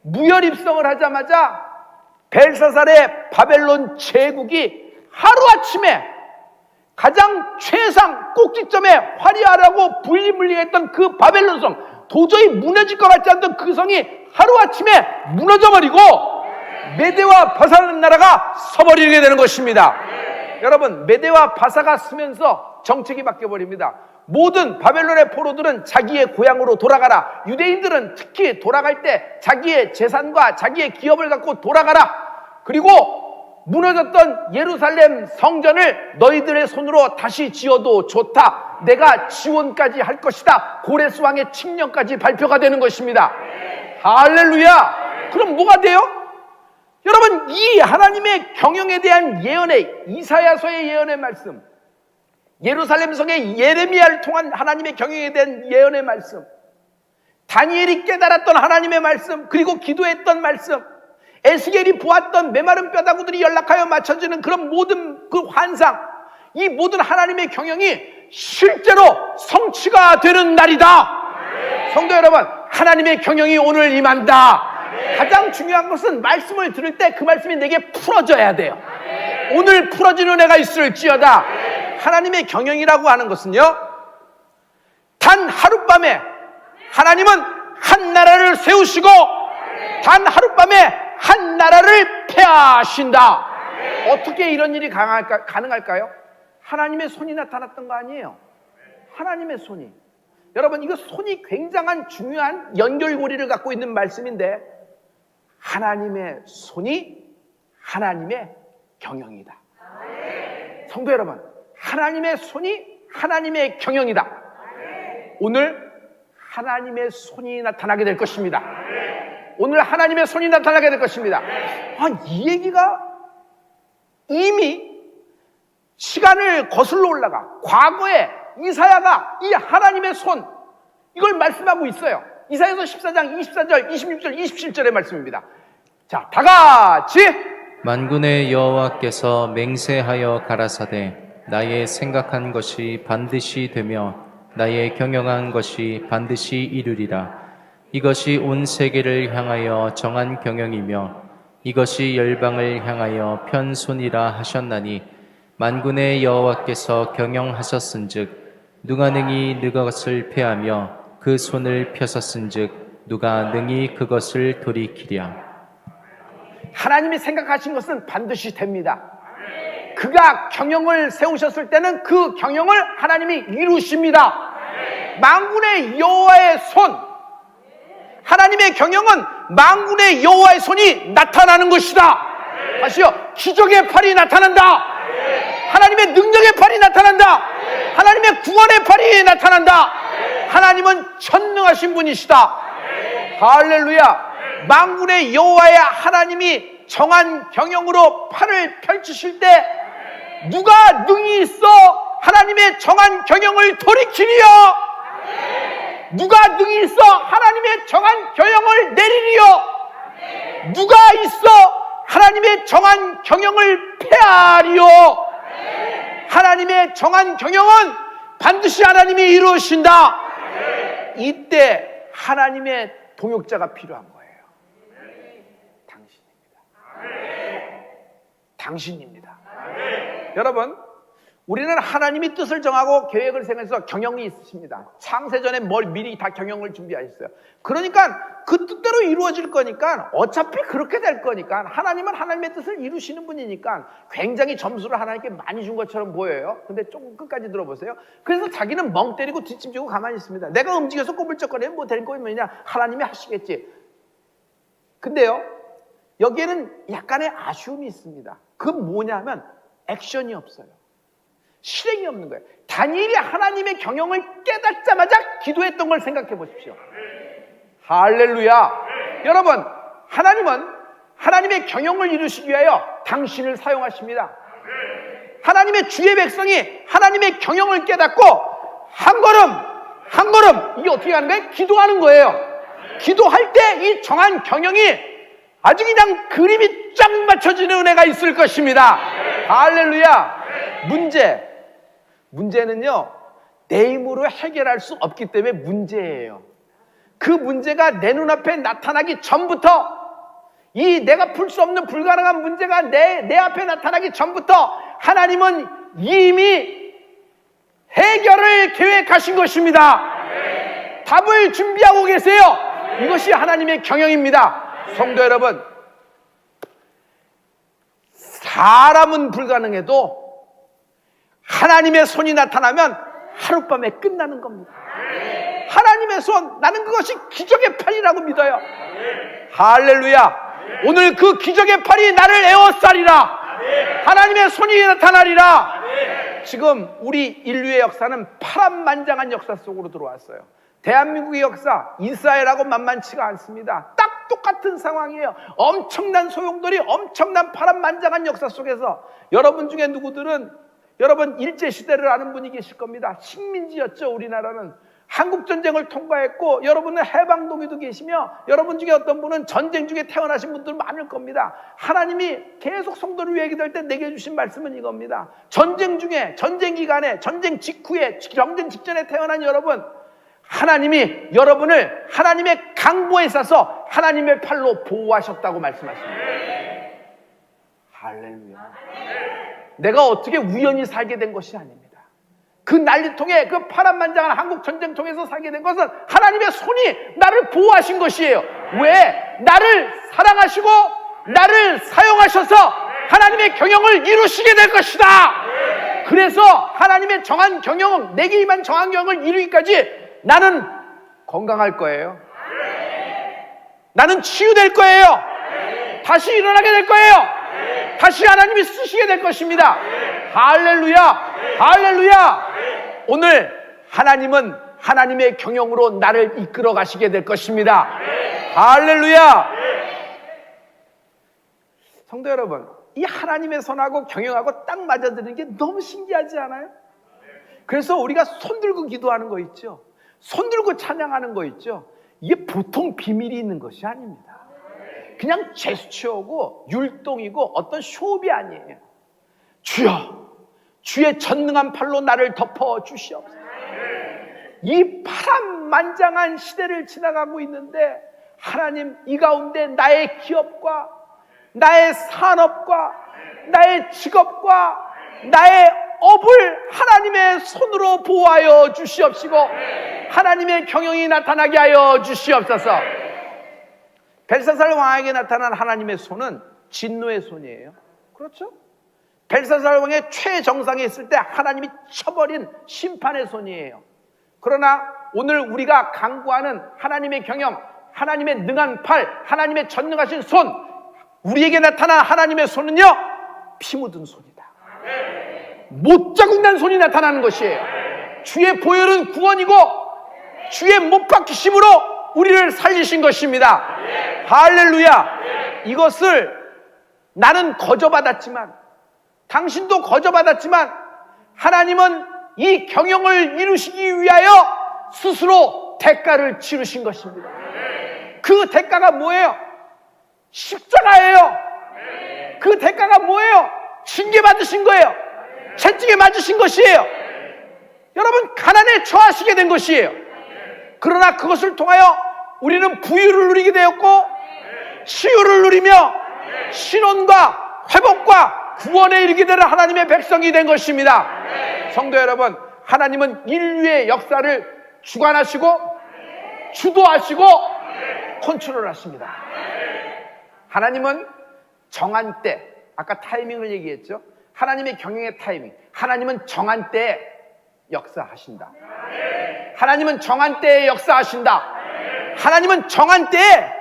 무혈입성을 하자마자 벨사살의 바벨론 제국이 하루아침에 가장 최상 꼭지점에 화려하라고 불리물리했던 그 바벨론 성, 도저히 무너질 것 같지 않던 그 성이 하루아침에 무너져버리고 메대와 바사라는 나라가 서버리게 되는 것입니다. 여러분, 메대와 바사가 서면서 정책이 바뀌어버립니다. 모든 바벨론의 포로들은 자기의 고향으로 돌아가라. 유대인들은 특히 돌아갈 때 자기의 재산과 자기의 기업을 갖고 돌아가라. 그리고 무너졌던 예루살렘 성전을 너희들의 손으로 다시 지어도 좋다. 내가 지원까지 할 것이다. 고레스 왕의 칙령까지 발표가 되는 것입니다. 할렐루야. 그럼 뭐가 돼요? 여러분, 이 하나님의 경영에 대한 예언의, 이사야서의 예언의 말씀, 예루살렘 성의 예레미야를 통한 하나님의 경영에 대한 예언의 말씀, 다니엘이 깨달았던 하나님의 말씀, 그리고 기도했던 말씀, 에스겔이 보았던 메마른 뼈다구들이 연락하여 맞춰지는 그런 모든 그 환상, 이 모든 하나님의 경영이 실제로 성취가 되는 날이다. 성도 여러분, 하나님의 경영이 오늘 임한다. 가장 중요한 것은 말씀을 들을 때 그 말씀이 내게 풀어져야 돼요. 오늘 풀어지는 애가 있을지어다. 하나님의 경영이라고 하는 것은요, 단 하룻밤에 하나님은 한 나라를 세우시고 단 하룻밤에 한 나라를 폐하신다. 어떻게 이런 일이 가능할까요? 하나님의 손이 나타났던 거 아니에요. 하나님의 손이. 여러분, 이거 손이 굉장한 중요한 연결고리를 갖고 있는 말씀인데, 하나님의 손이 하나님의 경영이다. 성도 여러분, 하나님의 손이 하나님의 경영이다. 오늘 하나님의 손이 나타나게 될 것입니다. 오늘 하나님의 손이 나타나게 될 것입니다. 이 얘기가 이미 시간을 거슬러 올라가 과거에 이사야가 이 하나님의 손, 이걸 말씀하고 있어요. 이사야서 14장 24절, 26절, 27절의 말씀입니다. 자, 다 같이. 만군의 여호와께서 맹세하여 가라사대 나의 생각한 것이 반드시 되며 나의 경영한 것이 반드시 이루리라. 이것이 온 세계를 향하여 정한 경영이며 이것이 열방을 향하여 편손이라 하셨나니 만군의 여호와께서 경영하셨은즉 누가 능히 그것을 패하며 그 손을 펴섰은즉 누가 능히 그것을 돌이키랴. 하나님이 생각하신 것은 반드시 됩니다. 그가 경영을 세우셨을 때는 그 경영을 하나님이 이루십니다. 만군의 여호와의 손, 하나님의 경영은 만군의 여호와의 손이 나타나는 것이다. 다시요, 기적의 팔이 나타난다. 하나님의 능력의 팔이 나타난다. 하나님의 구원의 팔이 나타난다. 하나님은 전능하신 분이시다. 할렐루야. 만군의 여호와의 하나님이 정한 경영으로 팔을 펼치실 때 누가 능히 있어 하나님의 정한 경영을 돌이키리요? 누가 능히 있어 하나님의 정한 경영을 내리리요? 누가 있어 하나님의 정한 경영을 폐하리요? 하나님의 정한 경영은 반드시 하나님이 이루신다. 이때 하나님의 동역자가 필요한 거예요. 당신입니다. 여러분, 우리는 하나님이 뜻을 정하고 계획을 생각해서 경영이 있으십니다. 창세전에 뭘 미리 다 경영을 준비하셨어요. 그러니까 그 뜻대로 이루어질 거니까, 어차피 그렇게 될 거니까, 하나님은 하나님의 뜻을 이루시는 분이니까 굉장히 점수를 하나님께 많이 준 것처럼 보여요. 근데 조금 끝까지 들어보세요. 그래서 자기는 멍 때리고 뒷짐지고 가만히 있습니다. 내가 움직여서 꼬불쩍거리면 뭐 될 거면 뭐냐, 하나님이 하시겠지. 근데요, 여기에는 약간의 아쉬움이 있습니다. 그 뭐냐면 액션이 없어요. 실행이 없는 거예요. 다니엘이 하나님의 경영을 깨닫자마자 기도했던 걸 생각해 보십시오. 할렐루야. 여러분, 하나님은 하나님의 경영을 이루시기 위하여 당신을 사용하십니다. 하나님의 주의 백성이 하나님의 경영을 깨닫고 한 걸음 한 걸음, 이게 어떻게 하는 거예요? 기도하는 거예요. 기도할 때 이 정한 경영이 아주 그냥 그림이 쫙 맞춰지는 은혜가 있을 것입니다. 할렐루야. 문제는요, 내 힘으로 해결할 수 없기 때문에 문제예요. 그 문제가 내 눈앞에 나타나기 전부터, 이 내가 풀 수 없는 불가능한 문제가 내 앞에 나타나기 전부터 하나님은 이미 해결을 계획하신 것입니다. 답을 준비하고 계세요. 이것이 하나님의 경영입니다. 성도 여러분, 사람은 불가능해도 하나님의 손이 나타나면 하룻밤에 끝나는 겁니다. 하나님의 손, 나는 그것이 기적의 팔이라고 믿어요. 할렐루야. 오늘 그 기적의 팔이 나를 에워싸리라. 하나님의 손이 나타나리라. 지금 우리 인류의 역사는 파란만장한 역사 속으로 들어왔어요. 대한민국의 역사, 이스라엘하고 만만치가 않습니다. 딱 똑같은 상황이에요. 엄청난 소용돌이, 엄청난 파란만장한 역사 속에서 여러분 중에 누구들은 여러분 일제시대를 아는 분이 계실 겁니다. 식민지였죠. 우리나라는 한국전쟁을 통과했고, 여러분은 해방동의도 계시며, 여러분 중에 어떤 분은 전쟁 중에 태어나신 분들 많을 겁니다. 하나님이 계속 성도를 위해 기도할 때 내게 주신 말씀은 이겁니다. 전쟁 중에, 전쟁 기간에, 전쟁 직후에, 전쟁 직전에 태어난 여러분, 하나님이 여러분을 하나님의 강보에 싸서 하나님의 팔로 보호하셨다고 말씀하십니다. 할렐루야. 내가 어떻게 우연히 살게 된 것이 아닙니다. 그 난리통에, 그 파란만장한 한국 전쟁통에서 살게 된 것은 하나님의 손이 나를 보호하신 것이에요. 왜? 나를 사랑하시고 나를 사용하셔서 하나님의 경영을 이루시게 될 것이다. 그래서 하나님의 정한 경영, 내게 임한 정한 경영을 이루기까지 나는 건강할 거예요. 나는 치유될 거예요. 다시 일어나게 될 거예요. 다시 하나님이 쓰시게 될 것입니다. 할렐루야. 할렐루야. 오늘 하나님은 하나님의 경영으로 나를 이끌어 가시게 될 것입니다. 할렐루야. 성도 여러분, 이 하나님의 손하고 경영하고 딱 맞아드는 게 너무 신기하지 않아요? 그래서 우리가 손 들고 기도하는 거 있죠. 손 들고 찬양하는 거 있죠. 이게 보통 비밀이 있는 것이 아닙니다. 그냥 제스처고 율동이고 어떤 쇼업이 아니에요. 주여, 주의 전능한 팔로 나를 덮어 주시옵소서. 이 파란만장한 시대를 지나가고 있는데 하나님, 이 가운데 나의 기업과 나의 산업과 나의 직업과 나의 업을 하나님의 손으로 보호하여 주시옵시고 하나님의 경영이 나타나게 하여 주시옵소서. 벨사살 왕에게 나타난 하나님의 손은 진노의 손이에요. 그렇죠? 벨사살 왕의 최정상에 있을 때 하나님이 쳐버린 심판의 손이에요. 그러나 오늘 우리가 강구하는 하나님의 경영, 하나님의 능한 팔, 하나님의 전능하신 손, 우리에게 나타난 하나님의 손은요, 피 묻은 손이다. 못자국 난 손이 나타나는 것이에요. 주의 보혈은 구원이고 주의 못 박히심으로 우리를 살리신 것입니다. 할렐루야. 이것을 나는 거저받았지만, 당신도 거저받았지만, 하나님은 이 경영을 이루시기 위하여 스스로 대가를 치르신 것입니다. 그 대가가 뭐예요? 십자가예요. 그 대가가 뭐예요? 징계 받으신 거예요. 채찍에 맞으신 것이에요. 여러분, 가난에 처하시게 된 것이에요. 그러나 그것을 통하여 우리는 부유를 누리게 되었고 치유를 누리며 신원과 회복과 구원에 이르게 되는 하나님의 백성이 된 것입니다. 성도 여러분, 하나님은 인류의 역사를 주관하시고 주도하시고 컨트롤하십니다. 하나님은 정한 때, 아까 타이밍을 얘기했죠. 하나님의 경영의 타이밍, 하나님은 정한 때에 역사하신다. 하나님은 정한 때에 역사하신다. 하나님은 정한 때에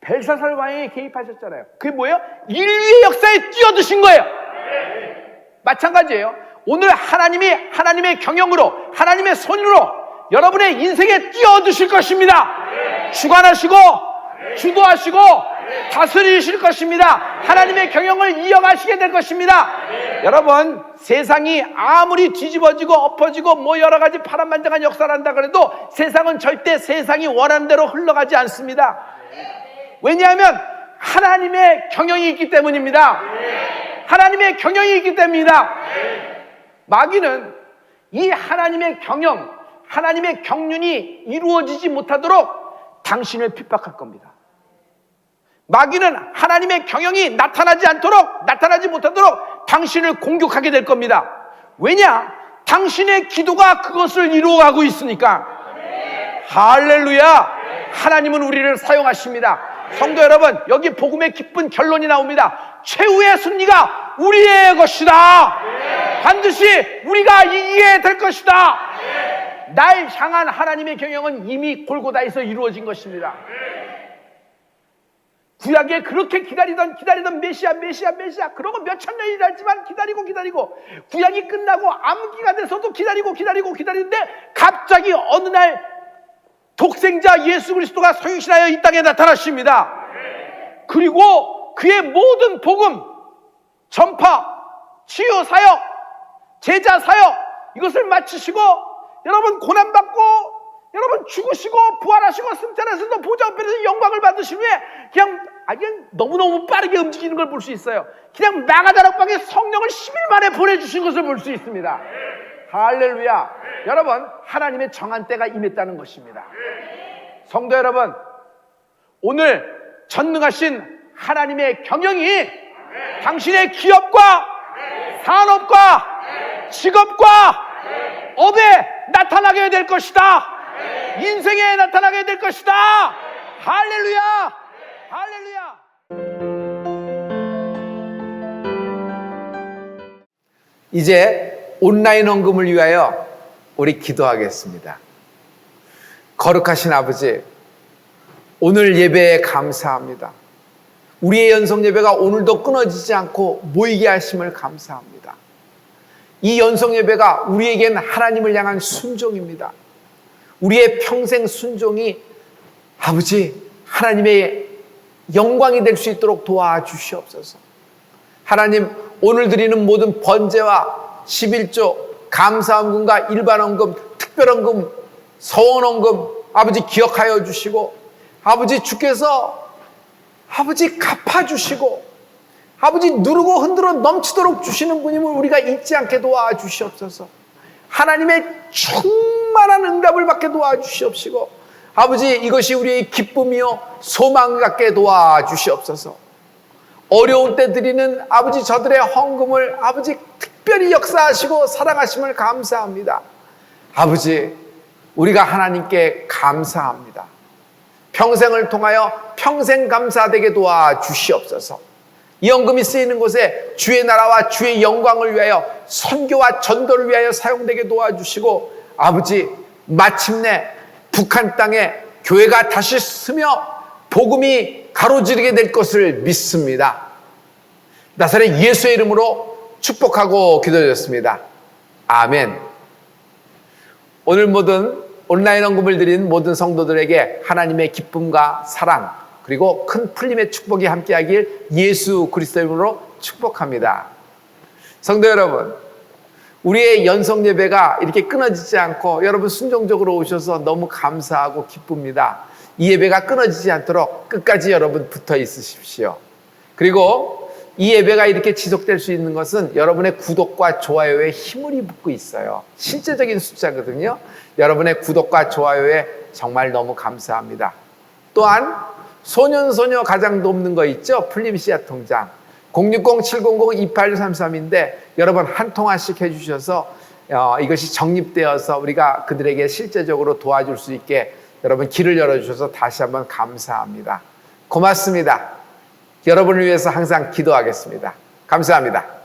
벨사살 왕에게 개입하셨잖아요. 그게 뭐예요? 인류의 역사에 뛰어드신 거예요. 마찬가지예요. 오늘 하나님이 하나님의 경영으로, 하나님의 손으로 여러분의 인생에 뛰어드실 것입니다. 주관하시고 주도하시고 다스리실 것입니다. 하나님의 경영을 이어가시게 될 것입니다. 여러분, 세상이 아무리 뒤집어지고 엎어지고 뭐 여러 가지 파란만장한 역사를 한다 그래도 세상은 절대 세상이 원하는 대로 흘러가지 않습니다. 왜냐하면 하나님의 경영이 있기 때문입니다. 하나님의 경영이 있기 때문입니다. 마귀는 이 하나님의 경영, 하나님의 경륜이 이루어지지 못하도록 당신을 핍박할 겁니다. 마귀는 하나님의 경영이 나타나지 못하도록 당신을 공격하게 될 겁니다. 왜냐? 당신의 기도가 그것을 이루어가고 있으니까. 할렐루야. 하나님은 우리를 사용하십니다. 성도 여러분, 여기 복음의 기쁜 결론이 나옵니다. 최후의 승리가 우리의 것이다. 반드시 우리가 이기게 될 것이다. 날 향한 하나님의 경영은 이미 골고다에서 이루어진 것입니다. 구약에 그렇게 기다리던 메시아 그러고 몇천 년이 지났지만 기다리고 구약이 끝나고 암기가 돼서도 기다리는데 갑자기 어느 날 독생자 예수 그리스도가 성육신하여 이 땅에 나타나십니다. 그리고 그의 모든 복음, 전파, 치유 사역, 제자 사역 이것을 마치시고 여러분 고난받고 여러분 죽으시고 부활하시고 승천하셔서 보좌 앞에서 영광을 받으신 후에 그냥 너무너무 빠르게 움직이는 걸 볼 수 있어요. 그냥 마가다락방에 성령을 10일 만에 보내주신 것을 볼 수 있습니다. 할렐루야. 여러분, 하나님의 정한 때가 임했다는 것입니다. 성도 여러분, 오늘 전능하신 하나님의 경영이 당신의 기업과 산업과 직업과 업에 나타나게 될 것이다. 인생에 나타나게 될 것이다. 할렐루야. 할렐루야. 이제 온라인 헌금을 위하여 우리 기도하겠습니다. 거룩하신 아버지, 오늘 예배에 감사합니다. 우리의 연속 예배가 오늘도 끊어지지 않고 모이게 하심을 감사합니다. 이 연속 예배가 우리에겐 하나님을 향한 순종입니다. 우리의 평생 순종이 아버지 하나님의 영광이 될 수 있도록 도와주시옵소서. 하나님, 오늘 드리는 모든 번제와 11조, 감사헌금과 일반헌금, 특별헌금, 서원헌금 아버지 기억하여 주시고 아버지 주께서 아버지 갚아주시고 아버지 누르고 흔들어 넘치도록 주시는 분임을 우리가 잊지 않게 도와주시옵소서. 하나님의 충만한 응답을 받게 도와주시옵시고 아버지 이것이 우리의 기쁨이요 소망 갖게 도와주시옵소서. 어려운 때 드리는 아버지 저들의 헌금을 아버지 특별히 역사하시고 사랑하심을 감사합니다. 아버지, 우리가 하나님께 감사합니다. 평생을 통하여 평생 감사되게 도와주시옵소서. 이 헌금이 쓰이는 곳에 주의 나라와 주의 영광을 위하여 선교와 전도를 위하여 사용되게 도와주시고, 아버지, 마침내 북한 땅에 교회가 다시 서며 복음이 가로지르게 될 것을 믿습니다. 나사렛 예수의 이름으로 축복하고 기도드렸습니다. 아멘. 오늘 모든 온라인 헌금을 드린 모든 성도들에게 하나님의 기쁨과 사랑, 그리고 큰 풀림의 축복이 함께하길 예수 그리스도의 이름으로 축복합니다. 성도 여러분, 우리의 연속 예배가 이렇게 끊어지지 않고 여러분 순종적으로 오셔서 너무 감사하고 기쁩니다. 이 예배가 끊어지지 않도록 끝까지 여러분 붙어 있으십시오. 그리고 이 예배가 이렇게 지속될 수 있는 것은 여러분의 구독과 좋아요에 힘을 붓고 있어요. 실제적인 숫자거든요. 여러분의 구독과 좋아요에 정말 너무 감사합니다. 또한 소년소녀 가장 돕는 거 있죠? 풀림 씨앗 통장 060-700-2833인데 여러분 한 통화씩 해주셔서 이것이 적립되어서 우리가 그들에게 실제적으로 도와줄 수 있게 여러분 길을 열어주셔서 다시 한번 감사합니다. 고맙습니다. 여러분을 위해서 항상 기도하겠습니다. 감사합니다.